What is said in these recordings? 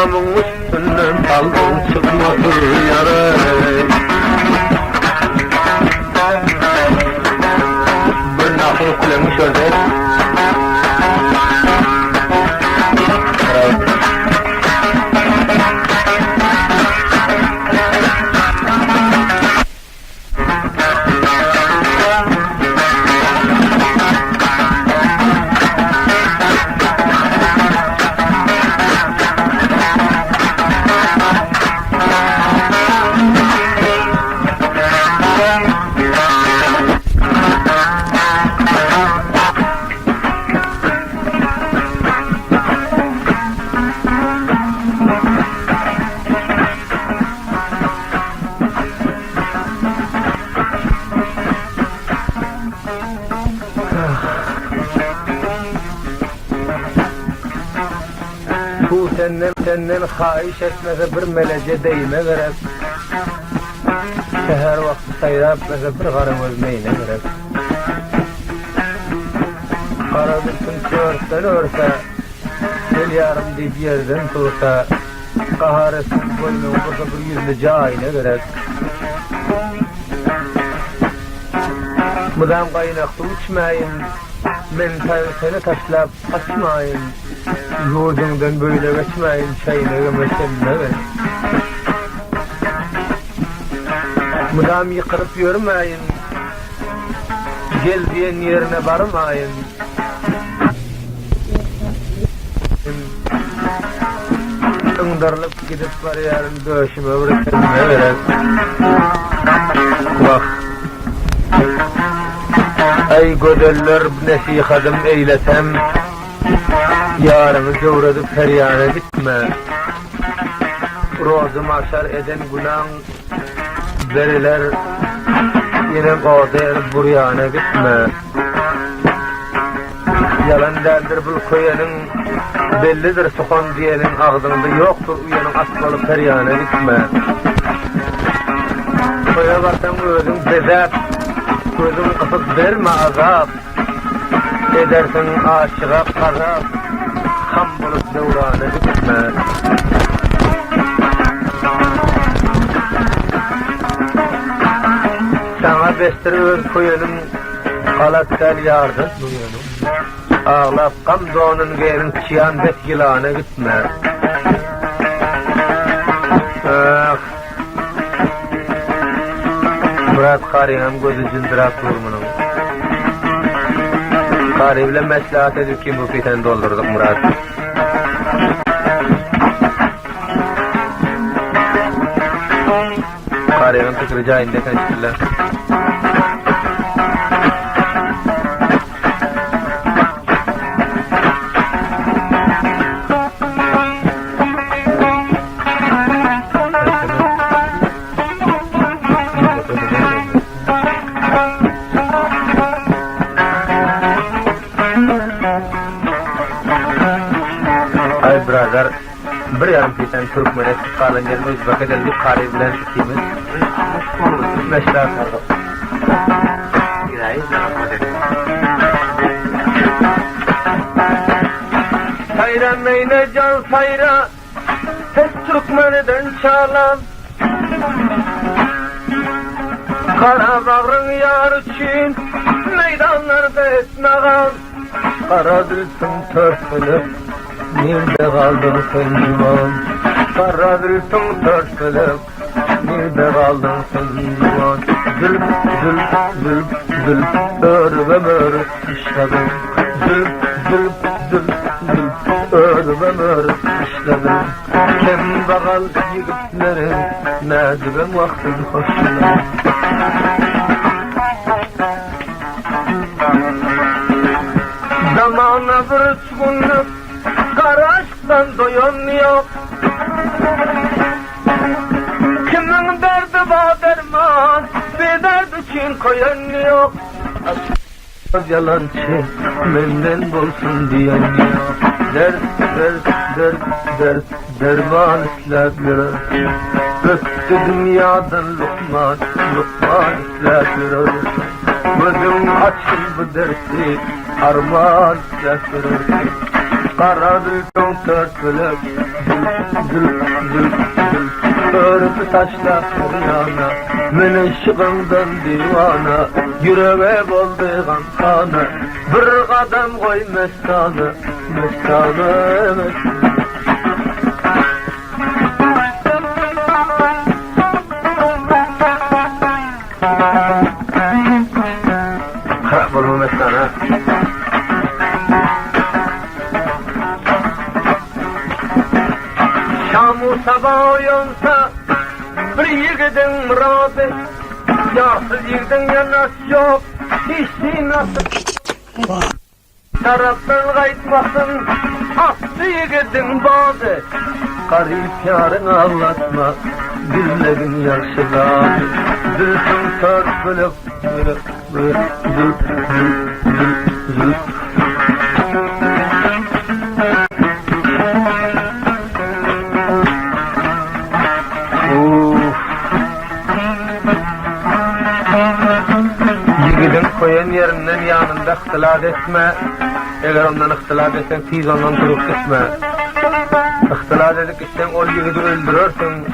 Amın üstünden aldın çıkmadı yara. Bir nakıl kullanmış ördek. Bu senden haiş etmese bir melece değme gerek. Seher vakti sayra etmese bir karım özmeyine gerek. Karadırtın çöğürtten örse, el yarım deyip yerden tursa, kaharetsiz boynun kursa bir yüzlü cahine gerek. Mıdam kaynakta uçmayın, men seni taşlap kaçmayın. Yurdundan böyle geçmeyin, çayına gömeşenine ver. Mıdam yıkırıp yürümeyin, gel diyen yerine varmayın. Indarlıp gidip var yarın döşüme bırakınına verer. Bak, ey gödeller nesihadım eylesem, yarını gövredik feryana gitme. Rozu maşar eden günah veriler, yine qadir buryana gitme. Yalan derdir bu koyanın, bellidir sokan diyenin ağzında yoktur uyanın asmalı feryana gitme. Koya varsan özün bezep, gözün kısıp verme azap. Edersin aşığa karab, ham bulup devrana gitme. Sana bestir öz koyanın, kalatkal yardır duyanın. Ağlap kam doğunun gerin çiyan bet yılana gitme. Murat Kariham gözü cındırak durmunun. Karihimle meslahat edip kim bu fiten doldurduk Murat. Karihim'in fikri cahindeken çıkırlar. Brother, bir yarım fiten Türkmen'e çıkarlancan Özbek edelim Karih bilen sikimiz. Meşler sardık. Sayra neyne can sayra, ses Türkmen'den çalan. Kara bağrın yar için meydanlarda esnağan. Kara dülsün törpülüp nerede kaldın sen civan? Kara dülsün törpülüp nerede kaldın sen civan? Zülp zülp zülp zülp örüvem örüp işledim. Zülp zülp zülp zülp örüvem örüp işledim. Kem bağal yigitlerim nediben vaktin hoşuna. Zamana bir üç kara aşktan doyan yok. Kimin derdi var derman, bir derd için koyan yok. Yalancı menden bulsun diyen yok. Dert derman isletler. Öptü dünyadan Lokman isletler. Gözüm açın bu dersi armağan isletler. Kara dülkün tört bölük Örtü taşlar yana Meni şıgından divana Yüreğe bolduğun kanı Bir kadam koy mestanı Harap olma mestanı Şamu sabah uyansa bir yiğidin muradı Yarsız yiğidin yanas yok Hiçliği nasıl Taraftan kayıtmasın Aslı yiğidin bazı Garip yarın ağlatma Dillerin yaşılar Dülsün tört bölük Yiğidin koyan yerinden yanında ihtilat etme Eğer ondan ihtilat etsen tiz ondan durup gitme İhtilat edip gitsen ol yiğidi öldürürsün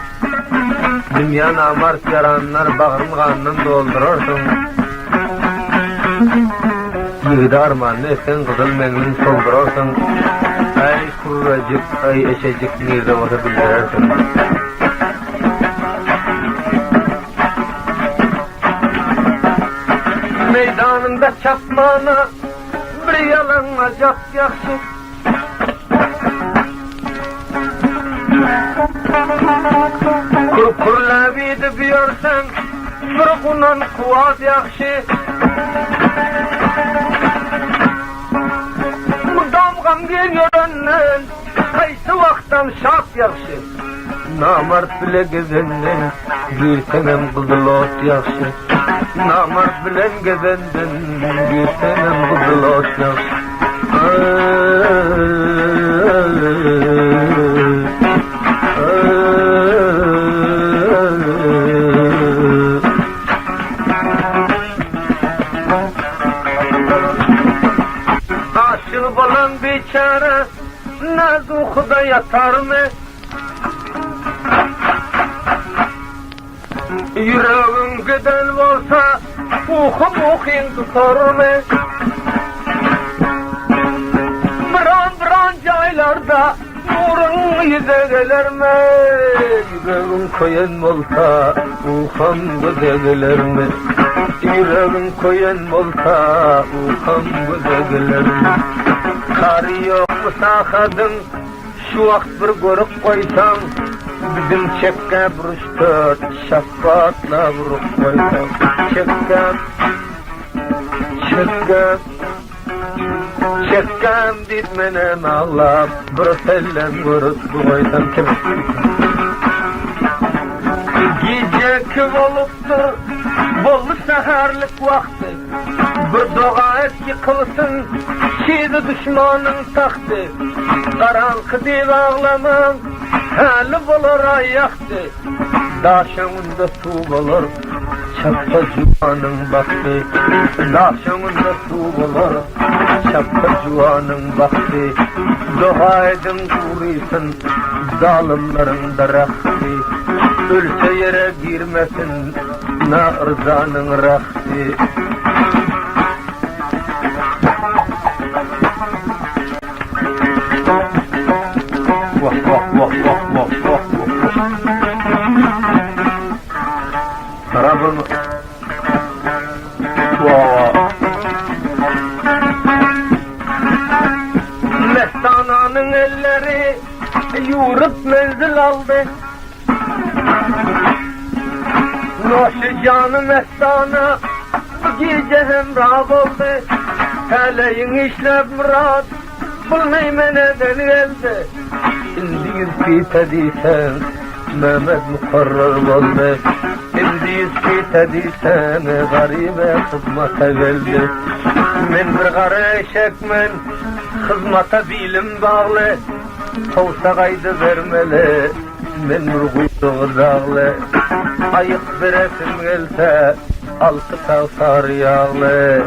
Dünya namart yaranlar bağrın kanından doldurursun Yiğidi armanını etsen kızıl menglin soldurursun Ay kurracık, ay eşecik nerede olsa bildirirsin Meydanında çapmana bir yalanacak yakşı Kurkurlaviydi biyorsan bir kunan kuvat yakşı Damgam geliyorundan kaysı vaktan şart yakşı Namart bile gezenden gülsenem kızıl ot yakşı Namart bilen gezenden gülsenem kızıl ot yakşı Aşık olan biçare nazukda yatar mı? Yüreğin giden olsa uğun tutar mı? Biran caylarda nurun yüze gelir mi? Yüreğin koyan olsa uğun göze gelir mi? Yüreğin koyan olsa uğun göze gelir mi? Karı yok mu sakadın şu vakt bir görüp koysam Bizim çekke buruştur, şafatla vurup koysam Çekkem ditmenem ağlap Bir tellen vurup koysam Gece kim oluptur, bolu seherlik vakti Bir doğa et yıkılsın, şiidi düşmanın tahtı Karanlık div ağlamam hali bulur ayaktı Daşımında su bulur Çapka cuvanın baktı Daşımında su bulur Çapka cuvanın baktı Dua edin kuruysun Zalimlerin daraktı Ölse yere girmesin Na rızanın raktı Rabbim Mestananın elleri Yurut menzil aldı Noşu canı mestana Gece hemrah oldu Teleyin işlep murat Bulmayma neden geldi Şimdi yüzkü tediysen Mehmet mukarrar oldu Şimdi yüzkü tediysen Garibe hizmata geldi Men bir gara eşekmen Hizmata bilim bağlı Kovsa kaydı vermeli Men bir kuyruğu dağlı Ayık bir resim gelse Altı kavsar yağlı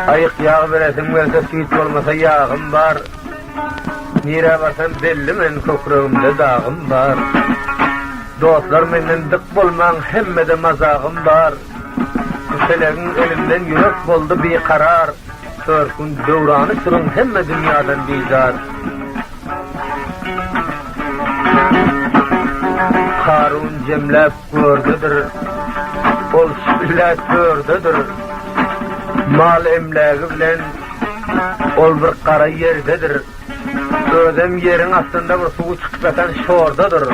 Ayık yağı veresim gelse süt olmasa yağım var. Nire barsam belli men kökrüğümde dağım var. Dostlar menden dık bolman hemmede mazağım var. Küselerin elimden yürek boldu bir karar. Törkün döwrany sürün hemme dünyadan bizar. Karun cemlep gördüdür. Ol şbillet gördüdür. Mal emlegi bilen ol bir kara yerdedir. Özem yerin aslında bir suğu çıkpatan şordadır.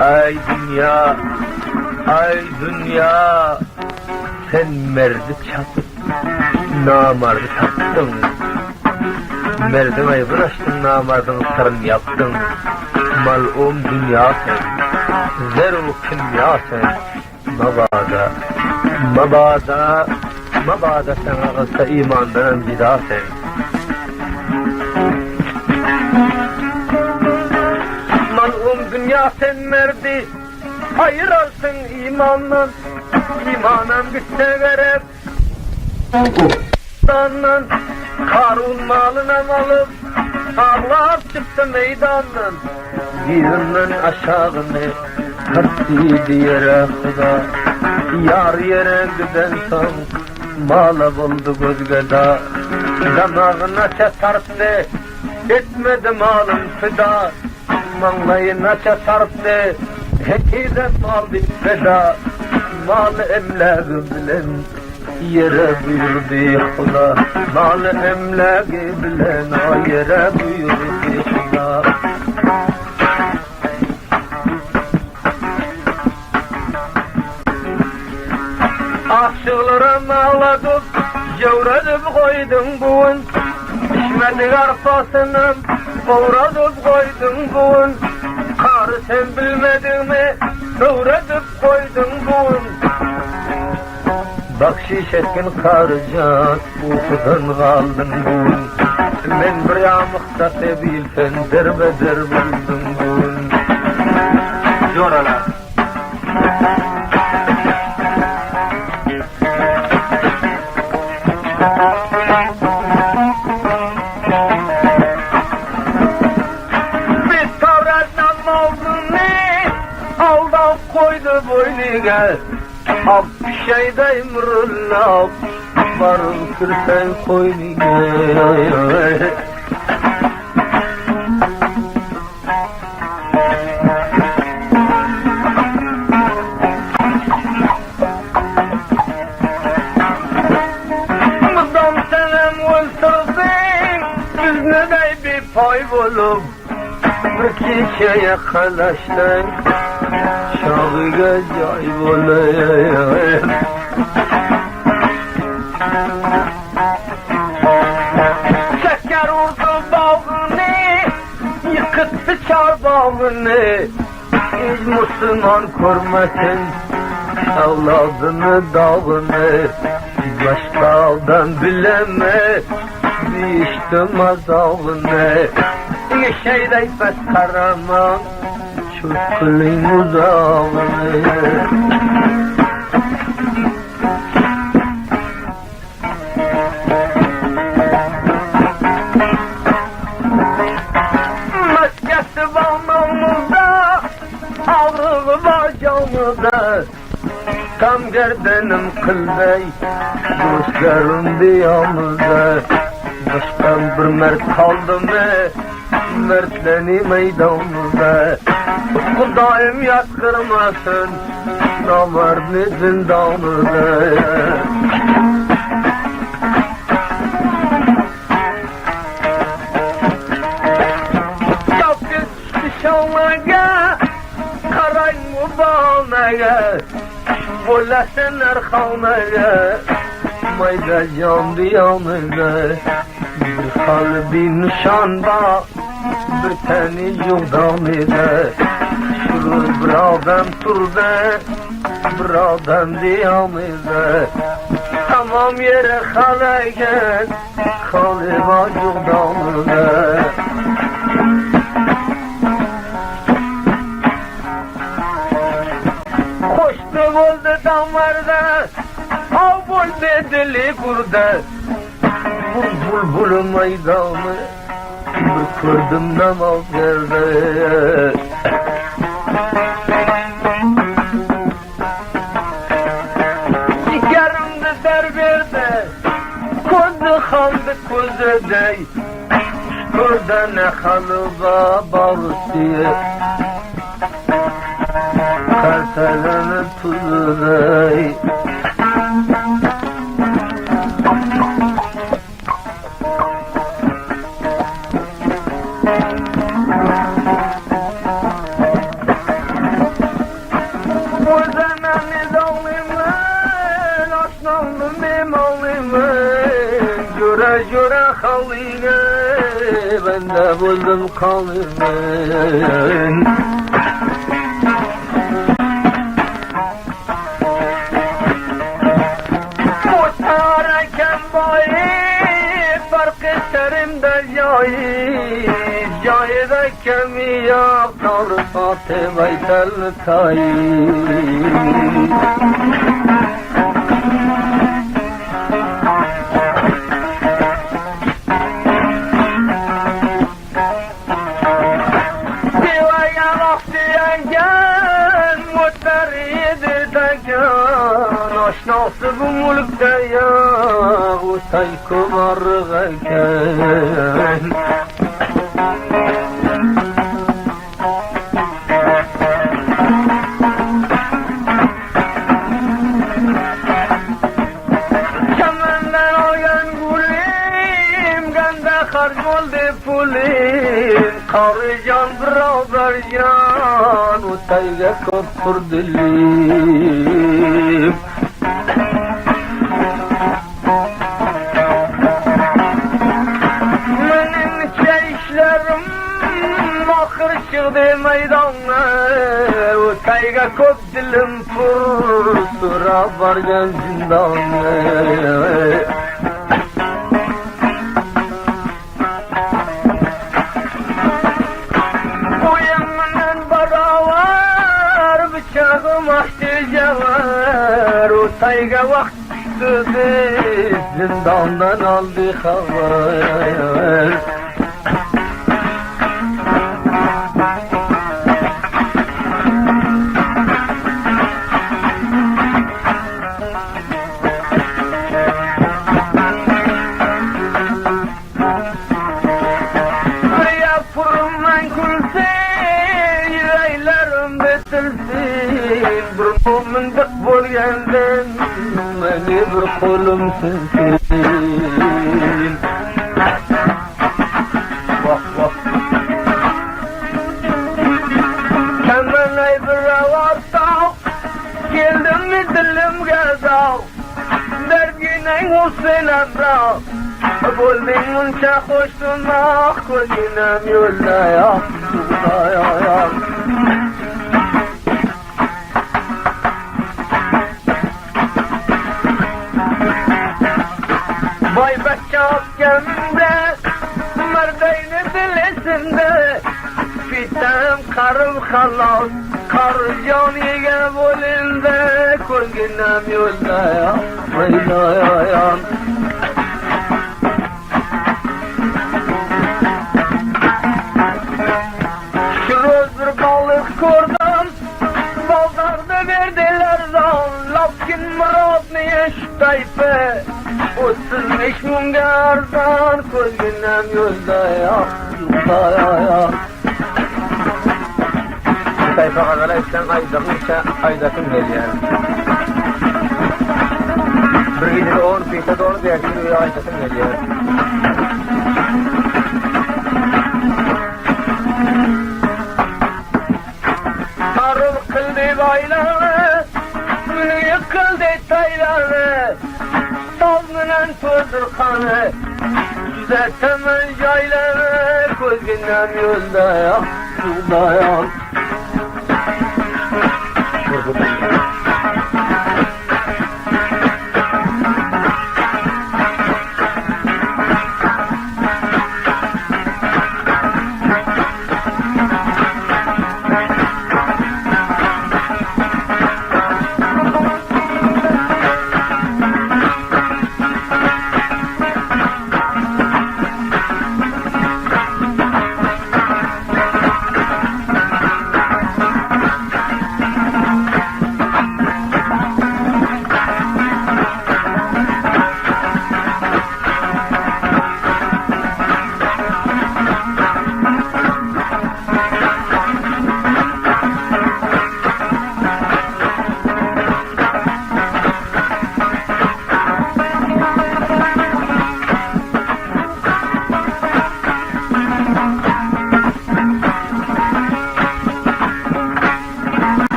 Ay dünya, ay dünya, sen merdi çapıp namardı tattın. Merdin ayıbır açtın, namardın sırrın yaptın. Mal'um dünya sen, zerru kimya sen. Mabada sana kılsa imandan cida sen. Mal'um dünya sen merdi, ayırarsın imandan. İmanan bitse gerek. Dandan Karun malına alıp ağlar çıktı meydandan. Birinden aşağını tersi diyerek da yar yere giden son mala buldu gözgeda. Damağına çatarttı etmedi malın fida. Manlayına çatarttı hekide mal bitfeda. Mal emlâgı bilen yere buyurdu Huda. Mal emlâgı bilen o yere buyurdu Huda. Aşıqlarım ağladıp yavradıp koydum bugün. İşmedik arpasını kovradıp koydum bugün. Karı sen bilmedin mi kovradıp koydum bugün. Bakşiş etkin karıcak uykudan kaldın bugün. Men bir yamıkta sebilsen derbeder buldum bugün. Yorala biz Tavrat'tan oldun ne aldan koydu boyniga. Ab şeyde imrullab varım kırsen koyniga. Pay bulup bir kişiye kalaştın. Şahıga cay bulayım. Şeker vurdu bağını, yıkıttı çar bağını. Hiç Müslüman kurmasın evladını dağını. Başka aldan bileme İşte mazalını. Şeyde pes karamam şu kılın uzağını. Maskesi bağlamızda ağrığı bacağımızda. Tam gerdenim kılbey dostlarım diyamızda. Başkan bir mert kaldı mı mertleni meydanımızda. Kudayım yatkırmasın namerdi zindanımızda. Yapkız şişanaga karay mubanaga. Bolasın erkanaga mayda can diyanıga. Bir kalbi nişanda bir tane yoldan ede. Şurur bir adam turda bir adam diyan ede. Tamam yere halaygen kalıba yoldan ede. Koştu oldu damarda av bol dedi dili kurde Bulbul meydanı bir kurdum namaz yerde Şikerimde derberde Kozu kaldı kuzede Kurde ne halıba barısı Kartelenir tuzurey Jura haline ben de buldum kalımı Muhtareken bayi fark eserim deryayı Cahide kemi yaptar Fatıma tel tayı Aşnası bu mulkte ya o sayko vargayken Çamenden oyan gulim gende harc oldu pulim Karı can birader can o sayga koptur dilim Mahır çıktı meydana O tayga kop dilim pur Sura vargan zindana Bu yeminen baravar Bıçağım açtı cevar O tayga vakti Zindandan aldı haber Mındık bo'lgandan meni bir qo'lim sinsin Vah vah Kemenay bir avarsam Geldim mi dilimga zav Derginang olsun emra Bo'lding muncha xo'shsunoq Ko'zginam yo'lda yo'q Vay bachak gemde, merdeyni dilisinde Fitem karım halas, karı caniye bolinde Ko'zginam yo'lda yo'q Şu roz bir balık ko'rdim Baldarda verdiler zon Lakin murad niye şu tayfe O'tsizlik mungardan Ko'zginam yo'lda yo'q Bu tayfa kadar işten aydakim geliyor Bir gidip 10 piyse doğru diye bir aydakim geliyor Tarım kıldı bayları Yıkıldı tayları Sazmınan turdur kanı Düzeltemez yayları Ko'zginam yo'lda yo'q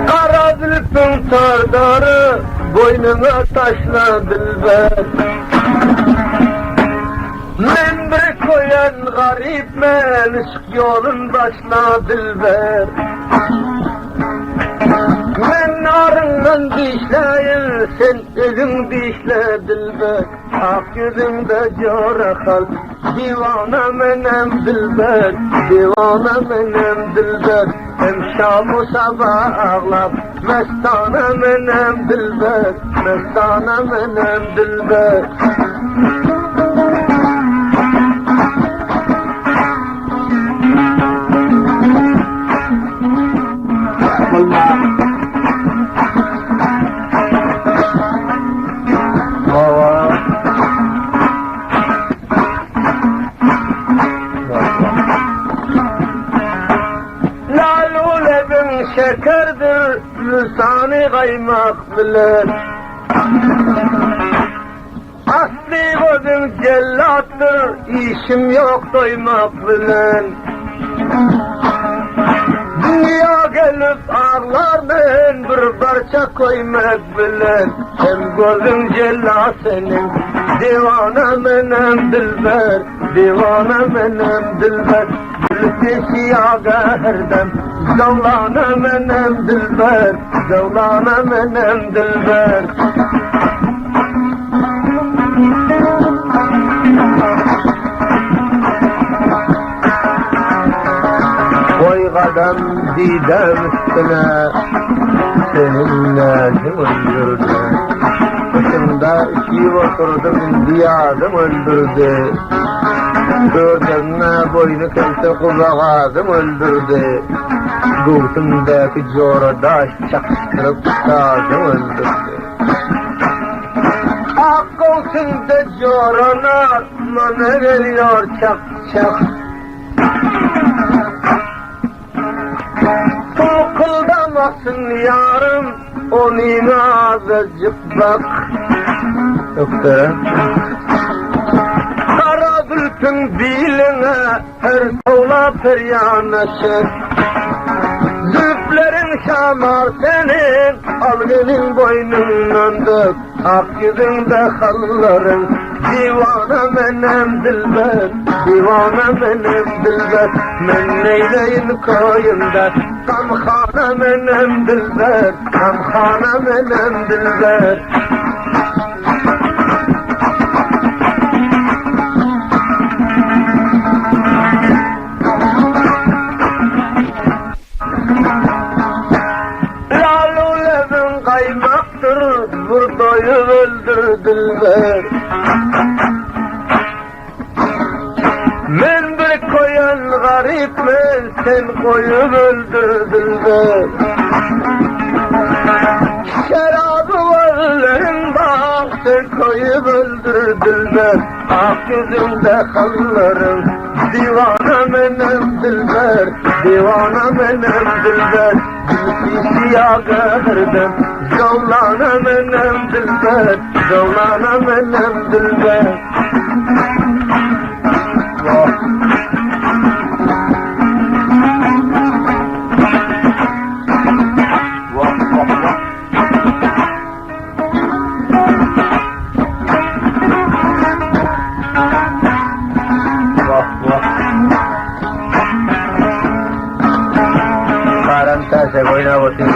Kara zülfün tardarı boynuna taşla dilber. Men bir koyan garip men ışık yolun başla dilber. Men narından dişleyin sen özün dişle dilber. Ak yüzümde corakal divana menem dilber. Divana menem dilber. Hem şam-ı sabah ağlar mestana menem dilber. Mestana menem dilber. Şekerdir lisanı kaymak bilen. Asli gözüm cellattır, işim yok doymak bilen. Dünya gelip ağlardan bir parça koymak bilen. Hem gözüm cellat senin, divana menem dilber. Divana menem dilber. Gülsü siyaga herdem, zavlana menem dilber. Zavlana menem dilber. Koy kadem didem üstüne, seninle öldürdü. Başımda iki oturdum, diyadım öldürdü. Gördüğüne boynu kelse kulağadım öldürdü. Gurtumdaki coradaş çakıştırıp sazım öldürdü. Ak olsun da corana bana geliyor çak çak. Sokuldamasın yarım onun azıcık bak. Yoksa kara bültün diline her sola feryanaşır. Zülflerin şamar senin, algının boynundandır. Ak yüzünde halların, divana menem dilber. Divana menem dilber. Men neyleyin koyunda, kamkhana menem dilber. Kamkhana menem dilber. Buradayı öldürdüler. Men bir koyan garip men sen koyup öldürdüler. Şerabı varların bak sen koyup öldürdüler. Ak yüzümde halların divana menem dilber. Divana menem dilber. Gülsü siyaga herdem, zavlana menem dilber. Zavlana menem dilber. Se buena botín.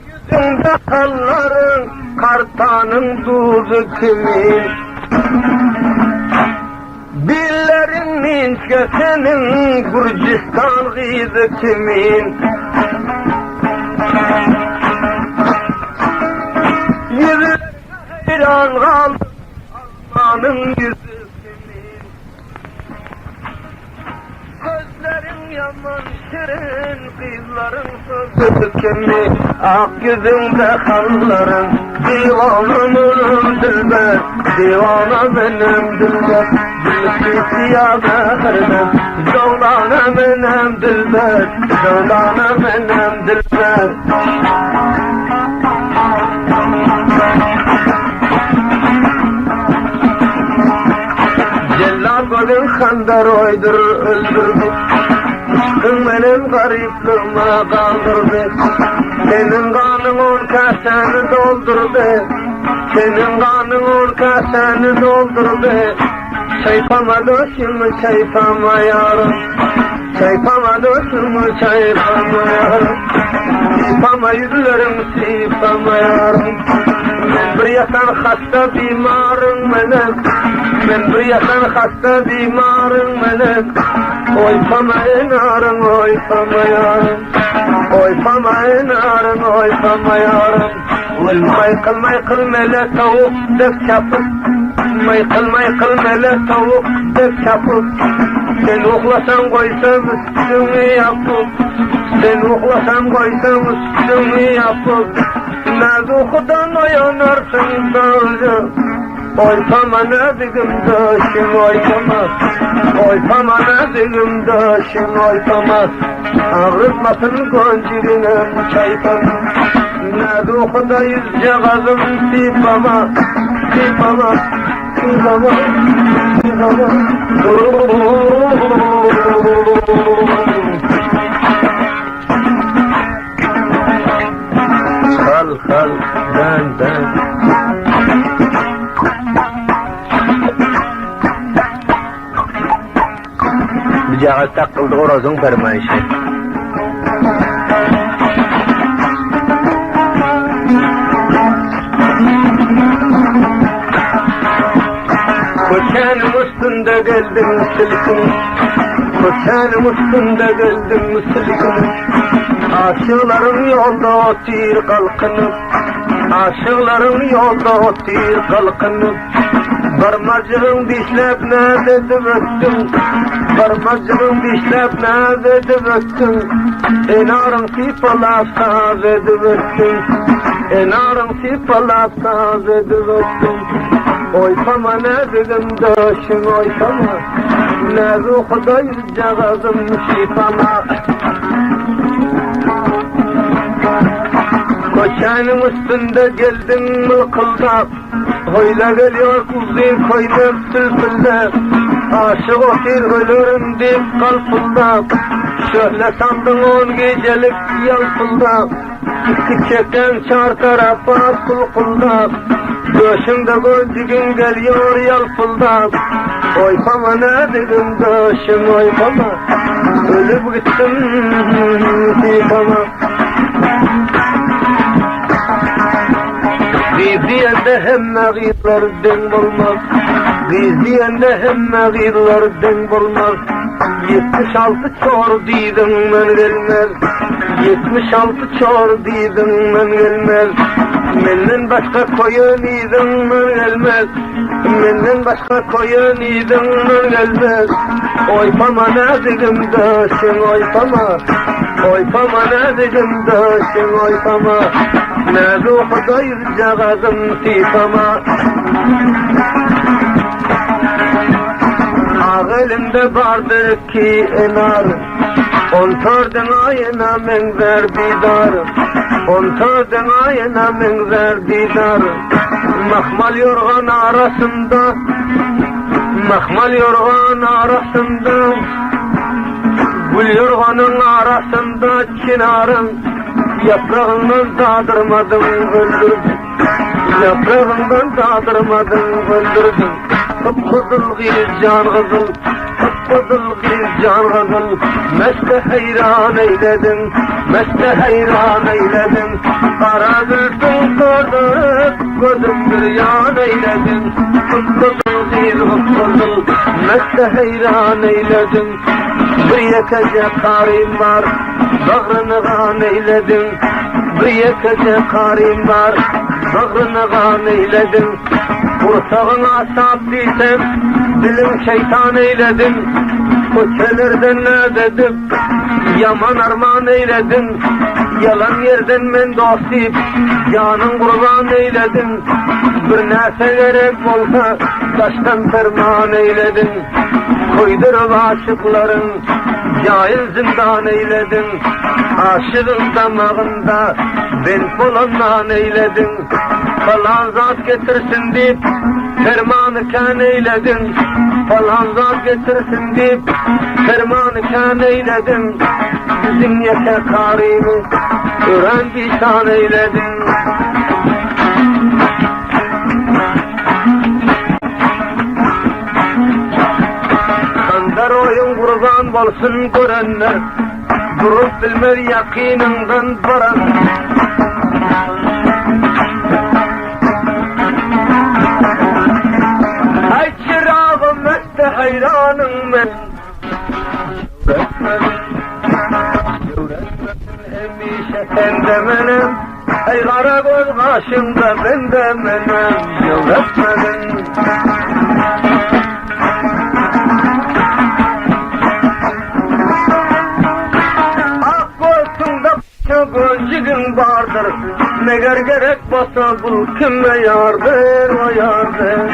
Yüzünde kanların, kartanın tuzu kimin? Dillerin minçke senin, Gürcistan gıydı kimin? Yüzü hayran kaldı, Allah'ın yüzü kimin? Gözlerin yaman şirin kızların sözü kimi ak yüzünde halların divanım dilber divana benim dilber dilki siyah kırdım Zavlana benim dilber zavlana benim dilber Bugün kandar oydurur öldürdü Aşkın benim garipliğime kaldırdı Senin kanın 10 kaseni doldurdu Senin kanın 10 kaseni doldurdu Çaypama doşumu çaypama yarım Çaypama doşumu çaypama yarım Sipama yüzlerim sipama yarım Men bir yatan hasta bimarım benim Men bir yatan hasta bimarım benim Oypama enarım oypama yarım Oypama enarım oypama yarım Maykıl mele tavuk dök çapıp Maykıl mele tavuk dök çapıp Sen uhlasan koysam üstünü yapıp Sen uhlasan koysam üstünü yapıp Nazukudan oyanarsın sağcı Oypama nadigim döşüm oypama Oypama nadigim döşüm oypama Ağrıtmasın goncirine çaypama Nazukuda yüzce gazım sipama Sipama Sipama Sipama Hal ben Bir cağa takıldı orozun fermayışı Koçanım üstünde geldim silkin Koçanım üstünde geldim silkin Aşıklarım yolda otir kalkınıp Aşıklarım yolda otir kalkınıp Barmacığım dişlep nerede öttüm Barmacığım dişlep nerede öttüm Enarım sipalap sazede öttüm Enarım sipalap sazede öttüm Oypama nereden döşün oypama Nazukuda yüzce gazım sipama Koçanın üstünde geldim mılkıldap Hoyla geliyor kuzi koynum sülfülde Aşık otir ölürüm deyip kalpıldap Şöyle sandın 10 gecelik yalpıldap İki çeken çar tarafa kulkuldap Döşümde gözcüğün geliyor yalpıldap Oypama ne dedim döşüm oypama Ölüp gittim sipama Gizliyende hemme gizlerden bulmaz Gizliyende hemme gizlerden bulmaz 76 çor diydim ben gelmez 76 çor diydim ben gelmez Menden başka koyun idim ben gelmez Menden başka koyun idim ben gelmez Oypama ne dedim döşün oypama Oypama ne dedim döşün oypama Nazukuda yüzce gazım sipama Ağ elimde vardır ki enar 14 ayına menzer didar 14 ayına menzer didar Mahmal yorgan arasında Mahmal yorgan arasında Gül yorganın arasında çınarım Yaprağından dağdırmadım öldürdüm Yaprağından dağdırmadım öldürdüm Kıpkızıl giyir can kızıl Kıpkızıl giyir can kızıl Meste heyran eyledin Meste heyran eyledin Kara gülsün kırdırıp Gözüm bir yan eyledin Kıpkızıl giyir kıpkızıl Meste heyran eyledin Bir yekece karim var Bağrını gan eyledin Bir yekece karim var Bağrını gan eyledin Kursağına sap değilsem Dilim şeytan eyledin Koçelerden edip yaman arman eyledin. Yalan yerden men dostip canın kurban eyledin. Bir nase gerek olsa taştan ferman eyledin. Koydurup aşıkların cahil zindan eyledin. Aşığın damağında ben polandan eyledin. Falan zat getirsin deyip fermanı kan eyledin. Falan zat getirsin deyip fermanı kan eyledin. Bizim yeter karimi öğren bir şan eyledin. Kandar oyun kurban bolsun görenler, durup bilmez yakininden baran. Ay çırağım ette hayranım ben. Hemişe sen de menem, ay kara göz kaşımda ben de menem. Yıldetmedin. Ak gözünde gözcüğün vardır, meğer gerek basa bul kime yardır o yardır.